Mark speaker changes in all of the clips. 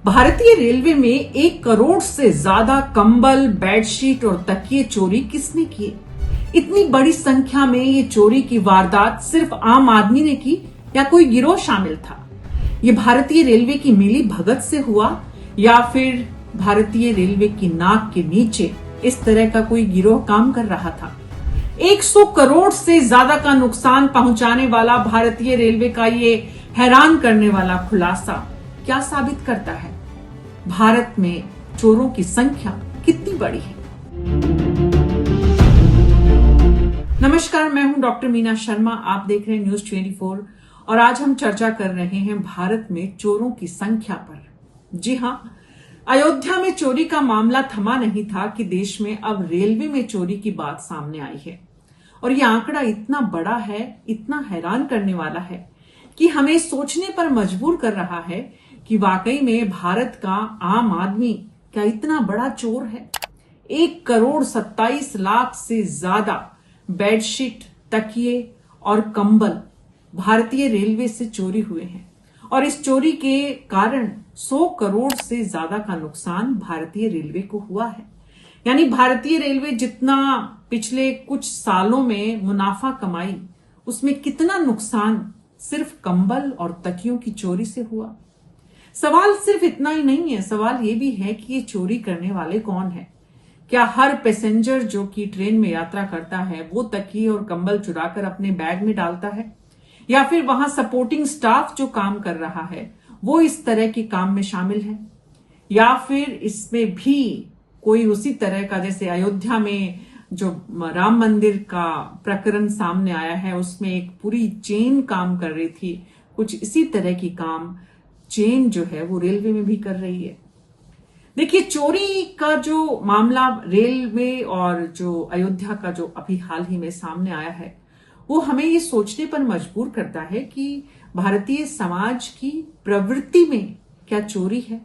Speaker 1: भारतीय रेलवे में 1 करोड़ से ज्यादा कंबल, बेडशीट और तकिए चोरी किसने किए? इतनी बड़ी संख्या में ये चोरी की वारदात सिर्फ आम आदमी ने की या कोई गिरोह शामिल था? ये भारतीय रेलवे की मिली भगत से हुआ या फिर भारतीय रेलवे की नाक के नीचे इस तरह का कोई गिरोह काम कर रहा था? 100 करोड़ से ज्यादा का नुकसान पहुंचाने वाला भारतीय रेलवे का ये हैरान करने वाला खुलासा क्या साबित करता है? भारत में चोरों की संख्या कितनी बड़ी है? नमस्कार, मैं हूं डॉक्टर मीना शर्मा। आप देख रहे हैं न्यूज 24 और आज हम चर्चा कर रहे हैं भारत में चोरों की संख्या पर। जी हां, अयोध्या में चोरी का मामला थमा नहीं था कि देश में अब रेलवे में चोरी की बात सामने आई है। और यह आंकड़ा इतना बड़ा है, इतना हैरान करने वाला है कि हमें सोचने पर मजबूर कर रहा है कि वाकई में भारत का आम आदमी क्या इतना बड़ा चोर है? 1 करोड़ 27 लाख से ज्यादा बेडशीट, तकिए और कंबल भारतीय रेलवे से चोरी हुए हैं और इस चोरी के कारण 100 करोड़ से ज्यादा का नुकसान भारतीय रेलवे को हुआ है। यानी भारतीय रेलवे जितना पिछले कुछ सालों में मुनाफा कमाई, उसमें कितना नुकसान सिर्फ कंबल और तकियों की चोरी से हुआ। सवाल सिर्फ इतना ही नहीं है, सवाल ये भी है कि ये चोरी करने वाले कौन है? क्या हर पैसेंजर जो कि ट्रेन में यात्रा करता है वो तकिए और कंबल चुराकर अपने बैग में डालता है, या फिर वहां सपोर्टिंग स्टाफ जो काम कर रहा है वो इस तरह के काम में शामिल है, या फिर इसमें भी कोई उसी तरह का, जैसे अयोध्या में जो राम मंदिर का प्रकरण सामने आया है उसमें एक पूरी चेन काम कर रही थी, कुछ इसी तरह की काम चेन जो है वो रेलवे में भी कर रही है। देखिए, चोरी का जो मामला रेलवे और जो अयोध्या का जो अभी हाल ही में सामने आया है वो हमें ये सोचने पर मजबूर करता है कि भारतीय समाज की प्रवृत्ति में क्या चोरी है।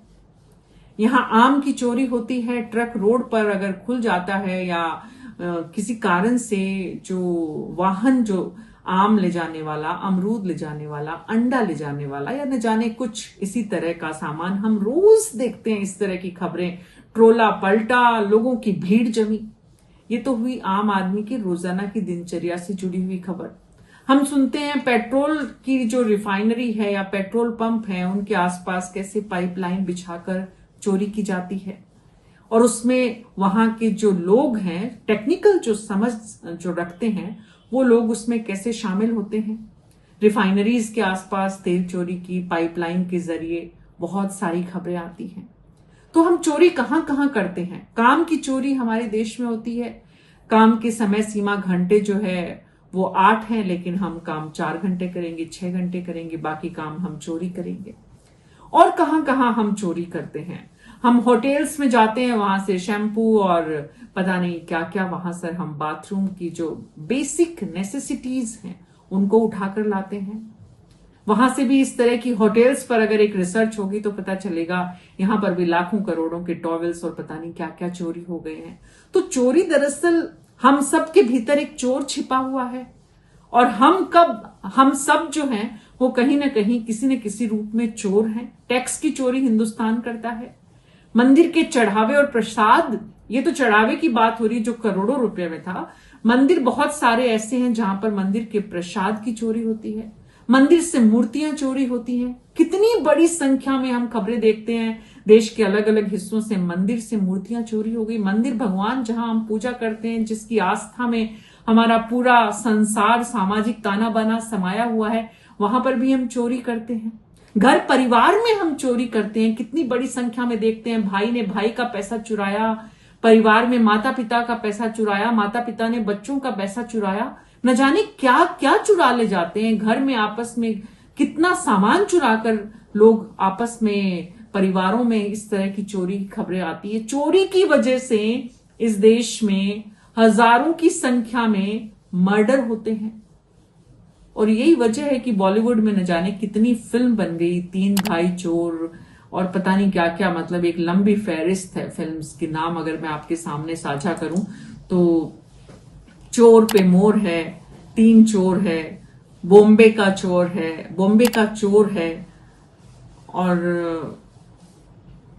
Speaker 1: यहां आम की चोरी होती है, ट्रक रोड पर अगर खुल जाता है या किसी कारण से जो वाहन जो आम ले जाने वाला, अमरूद ले जाने वाला, अंडा ले जाने वाला या न जाने कुछ इसी तरह का सामान, हम रोज देखते हैं इस तरह की खबरें, ट्रोला पलटा, लोगों की भीड़ जमी। ये तो हुई आम आदमी की रोजाना की दिनचर्या से जुड़ी हुई खबर। हम सुनते हैं पेट्रोल की जो रिफाइनरी है या पेट्रोल पंप है उनके आसपास कैसे पाइपलाइन बिछाकर चोरी की जाती है और उसमें वहां के जो लोग हैं, टेक्निकल जो समझ जो रखते हैं, वो लोग उसमें कैसे शामिल होते हैं। रिफाइनरीज के आसपास तेल चोरी की पाइपलाइन के जरिए बहुत सारी खबरें आती हैं। तो हम चोरी कहां कहां करते हैं? काम की चोरी हमारे देश में होती है। काम की समय सीमा घंटे जो है वो 8 है, लेकिन हम काम 4 घंटे करेंगे, 6 घंटे करेंगे, बाकी काम हम चोरी करेंगे। और कहां कहां हम चोरी करते हैं? हम होटल्स में जाते हैं, वहां से शैम्पू और पता नहीं क्या क्या, वहां से हम बाथरूम की जो बेसिक नेसेसिटीज हैं उनको उठाकर लाते हैं। वहां से भी इस तरह की होटल्स पर अगर एक रिसर्च होगी तो पता चलेगा यहां पर भी लाखों करोड़ों के टॉवेल्स और पता नहीं क्या क्या चोरी हो गए हैं। तो चोरी दरअसल हम सब के भीतर एक चोर छिपा हुआ है और हम सब जो हैं वो कहीं ना कहीं किसी न किसी रूप में चोर हैं। टैक्स की चोरी हिंदुस्तान करता है। मंदिर के चढ़ावे और प्रसाद, ये तो चढ़ावे की बात हो रही जो करोड़ों रुपए में था। मंदिर बहुत सारे ऐसे हैं जहां पर मंदिर के प्रसाद की चोरी होती है, मंदिर से मूर्तियां चोरी होती हैं। कितनी बड़ी संख्या में हम खबरें देखते हैं, देश के अलग अलग हिस्सों से मंदिर से मूर्तियां चोरी हो गई। मंदिर भगवान जहां हम पूजा करते हैं, जिसकी आस्था में हमारा पूरा संसार सामाजिक ताना बाना समाया हुआ है, वहां पर भी हम चोरी करते हैं। घर परिवार में हम चोरी करते हैं। कितनी बड़ी संख्या में देखते हैं, भाई ने भाई का पैसा चुराया, परिवार में माता पिता का पैसा चुराया, माता पिता ने बच्चों का पैसा चुराया, न जाने क्या क्या चुरा ले जाते हैं। घर में आपस में कितना सामान चुराकर लोग आपस में, परिवारों में इस तरह की चोरी की खबरें आती है। चोरी की वजह से इस देश में हजारों की संख्या में मर्डर होते हैं और यही वजह है कि बॉलीवुड में न जाने कितनी फिल्म बन गई, 3 भाई चोर और पता नहीं क्या क्या, मतलब एक लंबी फहरिस्त है फिल्म्स के नाम। अगर मैं आपके सामने साझा करूं तो चोर पे मोर है, 3 चोर है, बॉम्बे का चोर है और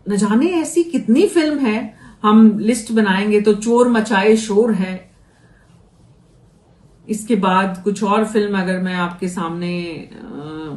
Speaker 1: न जाने ऐसी कितनी फिल्म है, हम लिस्ट बनाएंगे तो चोर मचाए शोर है। इसके बाद कुछ और फिल्म अगर मैं आपके सामने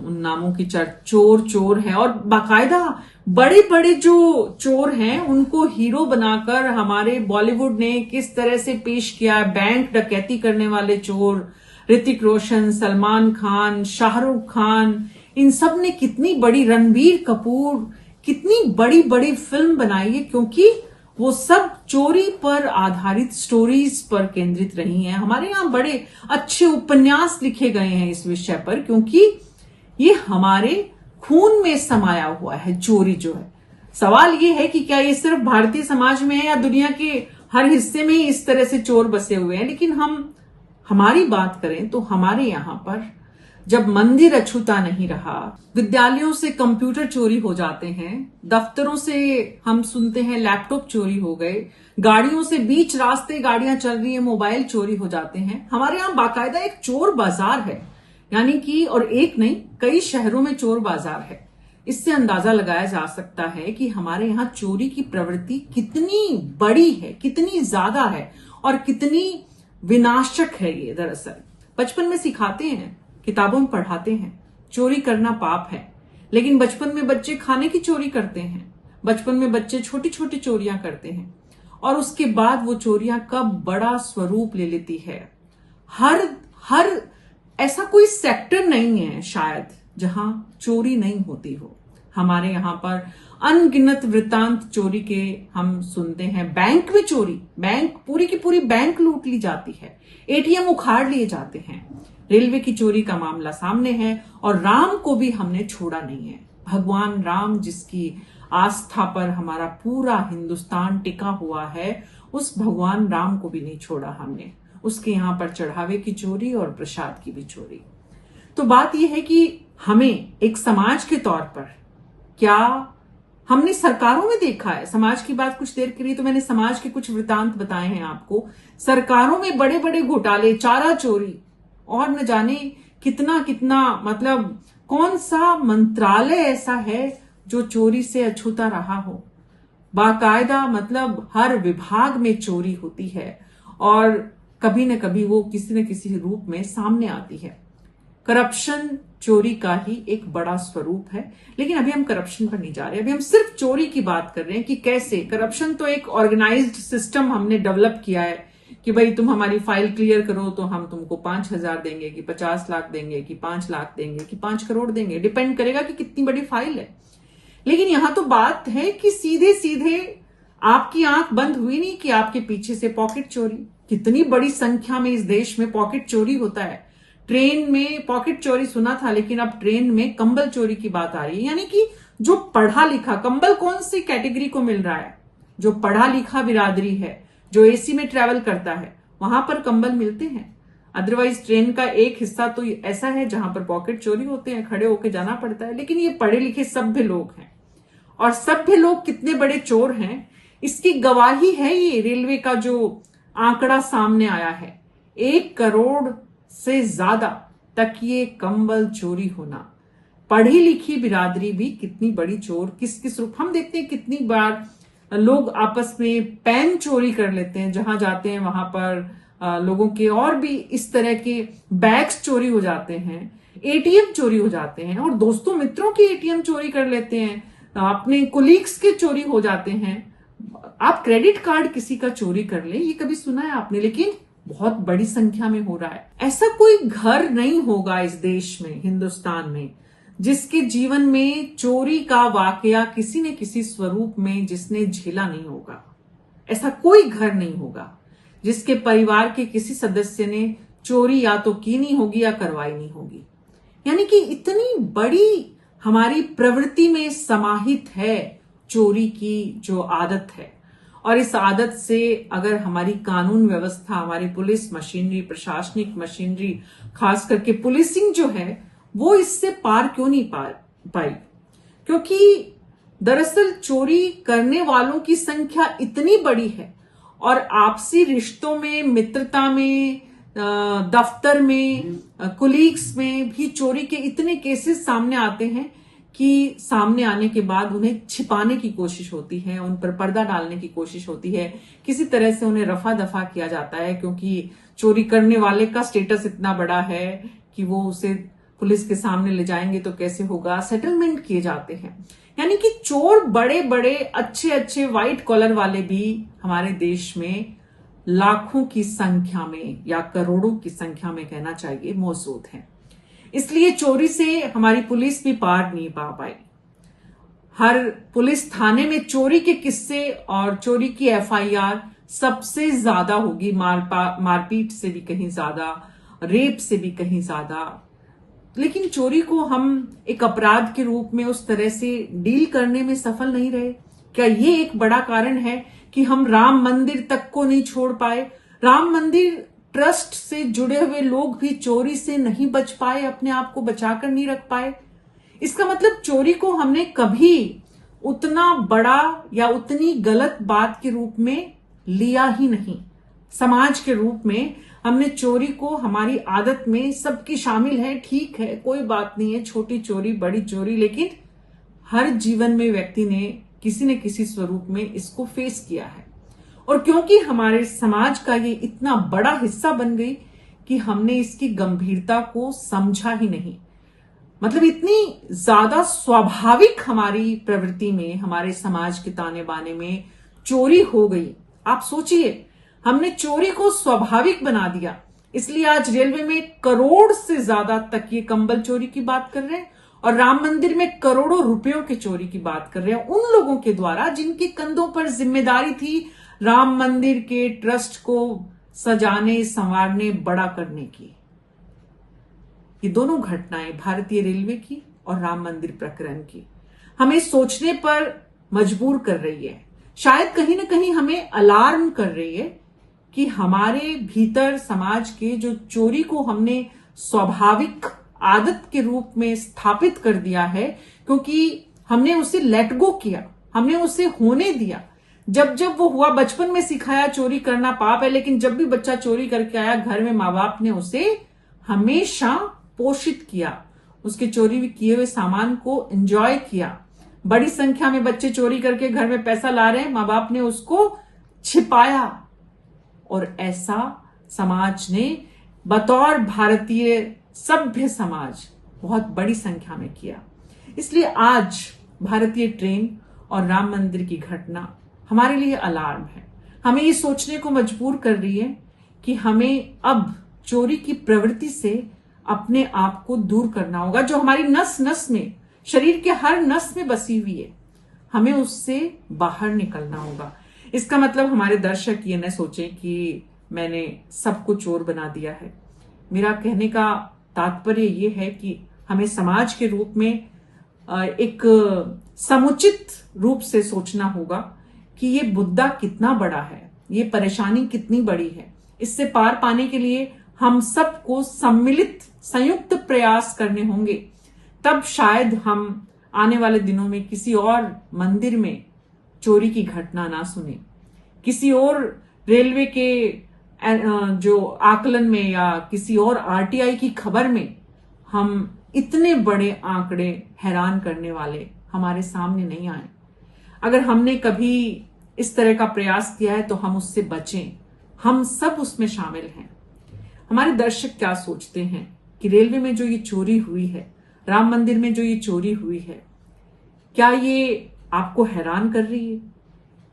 Speaker 1: उन नामों की चोर चोर है, और बाकायदा बड़े बड़े जो चोर हैं उनको हीरो बनाकर हमारे बॉलीवुड ने किस तरह से पेश किया है। बैंक डकैती करने वाले चोर, ऋतिक रोशन, सलमान खान, शाहरुख खान, इन सब ने कितनी बड़ी, रणबीर कपूर, कितनी बड़ी बड़ी फिल्म बनाई है, क्योंकि वो सब चोरी पर आधारित स्टोरीज पर केंद्रित रही हैं। हमारे यहाँ बड़े अच्छे उपन्यास लिखे गए हैं इस विषय पर, क्योंकि ये हमारे खून में समाया हुआ है चोरी जो है। सवाल ये है कि क्या ये सिर्फ भारतीय समाज में है या दुनिया के हर हिस्से में ही इस तरह से चोर बसे हुए हैं। लेकिन हमारी बात करें तो हमारे यहाँ पर जब मंदिर अछूता नहीं रहा, विद्यालयों से कंप्यूटर चोरी हो जाते हैं, दफ्तरों से हम सुनते हैं लैपटॉप चोरी हो गए, गाड़ियों से बीच रास्ते गाड़ियां चल रही है मोबाइल चोरी हो जाते हैं। हमारे यहाँ बाकायदा एक चोर बाजार है, यानी कि, और एक नहीं कई शहरों में चोर बाजार है। इससे अंदाजा लगाया जा सकता है कि हमारे यहाँ चोरी की प्रवृत्ति कितनी बड़ी है, कितनी ज्यादा है और कितनी विनाशक है। ये दरअसल बचपन में सिखाते हैं, किताबों में पढ़ाते हैं चोरी करना पाप है, लेकिन बचपन में बच्चे खाने की चोरी करते हैं, बचपन में बच्चे छोटी छोटी चोरियां करते हैं, और उसके बाद वो चोरियां कब बड़ा स्वरूप ले लेती है। हर ऐसा कोई सेक्टर नहीं है शायद जहां चोरी नहीं होती हो। हमारे यहाँ पर अनगिनत वृत्तांत चोरी के हम सुनते हैं। बैंक में चोरी, बैंक पूरी की पूरी बैंक लूट ली जाती है, एटीएम उखाड़ लिए जाते हैं, रेलवे की चोरी का मामला सामने है, और राम को भी हमने छोड़ा नहीं है। भगवान राम जिसकी आस्था पर हमारा पूरा हिंदुस्तान टिका हुआ है, उस भगवान राम को भी नहीं छोड़ा हमने। उसके यहाँ पर चढ़ावे की चोरी और प्रसाद की भी चोरी। तो बात यह है कि हमें एक समाज के तौर पर, क्या हमने सरकारों में देखा है, समाज की बात कुछ देर के लिए तो मैंने समाज के कुछ वृतांत बताए हैं आपको, सरकारों में बड़े बड़े घोटाले, चारा चोरी, और न जाने कितना कितना, मतलब कौन सा मंत्रालय ऐसा है जो चोरी से अछूता रहा हो। बाकायदा मतलब हर विभाग में चोरी होती है, और कभी न कभी वो किसी न किसी रूप में सामने आती है। करप्शन चोरी का ही एक बड़ा स्वरूप है, लेकिन अभी हम करप्शन पर नहीं जा रहे, अभी हम सिर्फ चोरी की बात कर रहे हैं कि कैसे करप्शन तो एक ऑर्गेनाइज्ड सिस्टम हमने डेवलप किया है कि भाई तुम हमारी फाइल क्लियर करो तो हम तुमको 5,000 देंगे कि 50 लाख देंगे कि 5 लाख देंगे कि 5 करोड़ देंगे, डिपेंड करेगा कि कितनी बड़ी फाइल है। लेकिन यहां तो बात है कि सीधे सीधे आपकी आंख बंद हुई नहीं कि आपके पीछे से पॉकेट चोरी, कितनी बड़ी संख्या में इस देश में पॉकेट चोरी होता है। ट्रेन में पॉकेट चोरी सुना था, लेकिन अब ट्रेन में कंबल चोरी की बात आ रही है। यानी कि जो पढ़ा लिखा, कंबल कौन सी कैटेगरी को मिल रहा है, जो पढ़ा लिखा बिरादरी है, जो एसी में ट्रेवल करता है, वहां पर कंबल मिलते हैं। अदरवाइज ट्रेन का एक हिस्सा तो ऐसा है जहां पर पॉकेट चोरी होते हैं, खड़े होकर जाना पड़ता है। लेकिन ये पढ़े लिखे सभ्य लोग हैं, और सभ्य लोग कितने बड़े चोर हैं इसकी गवाही है ये रेलवे का जो आंकड़ा सामने आया है। 1 करोड़ से ज्यादा तक ये कंबल चोरी होना। पढ़ी लिखी बिरादरी भी कितनी बड़ी चोर, किस किस रूप। हम देखते हैं कितनी बार लोग आपस में पेन चोरी कर लेते हैं, जहां जाते हैं वहां पर लोगों के और भी इस तरह के बैग्स चोरी हो जाते हैं, एटीएम चोरी हो जाते हैं, और दोस्तों मित्रों की एटीएम चोरी कर लेते हैं, अपने कोलीग्स के चोरी हो जाते हैं। आप क्रेडिट कार्ड किसी का चोरी कर लें, ये कभी सुना है आपने? लेकिन बहुत बड़ी संख्या में हो रहा है। ऐसा कोई घर नहीं होगा इस देश में, हिंदुस्तान में, जिसके जीवन में चोरी का वाकया किसी न किसी स्वरूप में जिसने झेला नहीं होगा। ऐसा कोई घर नहीं होगा जिसके परिवार के किसी सदस्य ने चोरी या तो की नहीं होगी या करवाई नहीं होगी। यानी कि इतनी बड़ी हमारी प्रवृत्ति में समाहित है चोरी की जो आदत है, और इस आदत से अगर हमारी कानून व्यवस्था, हमारी पुलिस मशीनरी, प्रशासनिक मशीनरी, खास करके पुलिसिंग जो है, वो इससे पार क्यों नहीं पाई? क्योंकि दरअसल चोरी करने वालों की संख्या इतनी बड़ी है, और आपसी रिश्तों में, मित्रता में, दफ्तर में, कुलीग्स में भी चोरी के इतने केसेस सामने आते हैं कि सामने आने के बाद उन्हें छिपाने की कोशिश होती है, उन पर पर्दा डालने की कोशिश होती है, किसी तरह से उन्हें रफा दफा किया जाता है, क्योंकि चोरी करने वाले का स्टेटस इतना बड़ा है कि वो उसे पुलिस के सामने ले जाएंगे तो कैसे होगा, सेटलमेंट किए जाते हैं। यानी कि चोर बड़े बड़े अच्छे अच्छे व्हाइट कॉलर वाले भी हमारे देश में लाखों की संख्या में या करोड़ों की संख्या में कहना चाहिए मौजूद हैं। इसलिए चोरी से हमारी पुलिस भी पार नहीं पा पाई। हर पुलिस थाने में चोरी के किस्से और चोरी की एफआईआर सबसे ज्यादा होगी, मारपीट से भी कहीं ज्यादा, रेप से भी कहीं ज्यादा। लेकिन चोरी को हम एक अपराध के रूप में उस तरह से डील करने में सफल नहीं रहे। क्या ये एक बड़ा कारण है कि हम राम मंदिर तक को नहीं छोड़ पाए? राम मंदिर ट्रस्ट से जुड़े हुए लोग भी चोरी से नहीं बच पाए, अपने आप को बचाकर नहीं रख पाए। इसका मतलब चोरी को हमने कभी उतना बड़ा या उतनी गलत बात के रूप में लिया ही नहीं। समाज के रूप में हमने चोरी को हमारी आदत में सबकी शामिल है, ठीक है, कोई बात नहीं है, छोटी चोरी बड़ी चोरी, लेकिन हर जीवन में व्यक्ति ने किसी न किसी स्वरूप में इसको फेस किया है। और क्योंकि हमारे समाज का ये इतना बड़ा हिस्सा बन गई कि हमने इसकी गंभीरता को समझा ही नहीं। मतलब इतनी ज्यादा स्वाभाविक हमारी प्रवृत्ति में, हमारे समाज के ताने बाने में चोरी हो गई। आप सोचिए, हमने चोरी को स्वाभाविक बना दिया। इसलिए आज रेलवे में करोड़ से ज्यादा तकिए कंबल चोरी की बात कर रहे हैं और राम मंदिर में करोड़ों रुपयों की चोरी की बात कर रहे हैं, उन लोगों के द्वारा जिनके कंधों पर जिम्मेदारी थी राम मंदिर के ट्रस्ट को सजाने, संवारने, बड़ा करने की। ये दोनों घटनाएं भारतीय रेलवे की और राम मंदिर प्रकरण की हमें सोचने पर मजबूर कर रही है। शायद कहीं ना कहीं हमें अलार्म कर रही है कि हमारे भीतर समाज के जो चोरी को हमने स्वाभाविक आदत के रूप में स्थापित कर दिया है, क्योंकि हमने उसे लेट गो किया, हमने उसे होने दिया। जब जब वो हुआ, बचपन में सिखाया चोरी करना पाप है, लेकिन जब भी बच्चा चोरी करके आया घर में माँ बाप ने उसे हमेशा पोषित किया, उसके चोरी किए हुए सामान को एंजॉय किया। बड़ी संख्या में बच्चे चोरी करके घर में पैसा ला रहे हैं, माँ बाप ने उसको छिपाया। और ऐसा समाज ने बतौर भारतीय सभ्य समाज बहुत बड़ी संख्या में किया। इसलिए आज भारतीय ट्रेन और राम मंदिर की घटना हमारे लिए अलार्म है। हमें ये सोचने को मजबूर कर रही है कि हमें अब चोरी की प्रवृत्ति से अपने आप को दूर करना होगा, जो हमारी नस नस में, शरीर के हर नस में बसी हुई है। हमें उससे बाहर निकलना होगा। इसका मतलब हमारे दर्शक ये न सोचें कि मैंने सबको चोर बना दिया है। मेरा कहने का तात्पर्य ये है कि हमें समाज के रूप में एक समुचित रूप से सोचना होगा कि ये मुद्दा कितना बड़ा है, ये परेशानी कितनी बड़ी है। इससे पार पाने के लिए हम सबको सम्मिलित संयुक्त प्रयास करने होंगे। तब शायद हम आने वाले दिनों में किसी और मंदिर में चोरी की घटना ना सुने, किसी और रेलवे के जो आकलन में या किसी और आरटीआई की खबर में हम इतने बड़े आंकड़े हैरान करने वाले हमारे सामने नहीं आए। अगर हमने कभी इस तरह का प्रयास किया है तो हम उससे बचें। हम सब उसमें शामिल हैं। हमारे दर्शक क्या सोचते हैं कि रेलवे में जो ये चोरी हुई है, राम मंदिर में जो ये चोरी हुई है, क्या ये आपको हैरान कर रही है?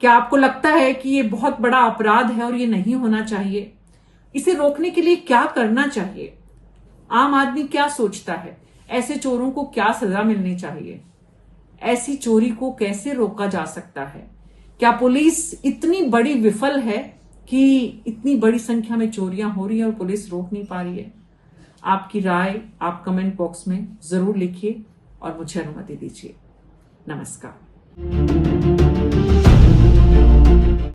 Speaker 1: क्या आपको लगता है कि ये बहुत बड़ा अपराध है और ये नहीं होना चाहिए? इसे रोकने के लिए क्या करना चाहिए? आम आदमी क्या सोचता है? ऐसे चोरों को क्या सजा मिलनी चाहिए? ऐसी चोरी को कैसे रोका जा सकता है? क्या पुलिस इतनी बड़ी विफल है कि इतनी बड़ी संख्या में चोरियां हो रही है और पुलिस रोक नहीं पा रही है? आपकी राय आप कमेंट बॉक्स में जरूर लिखिए और मुझे अनुमति दीजिए। नमस्कार।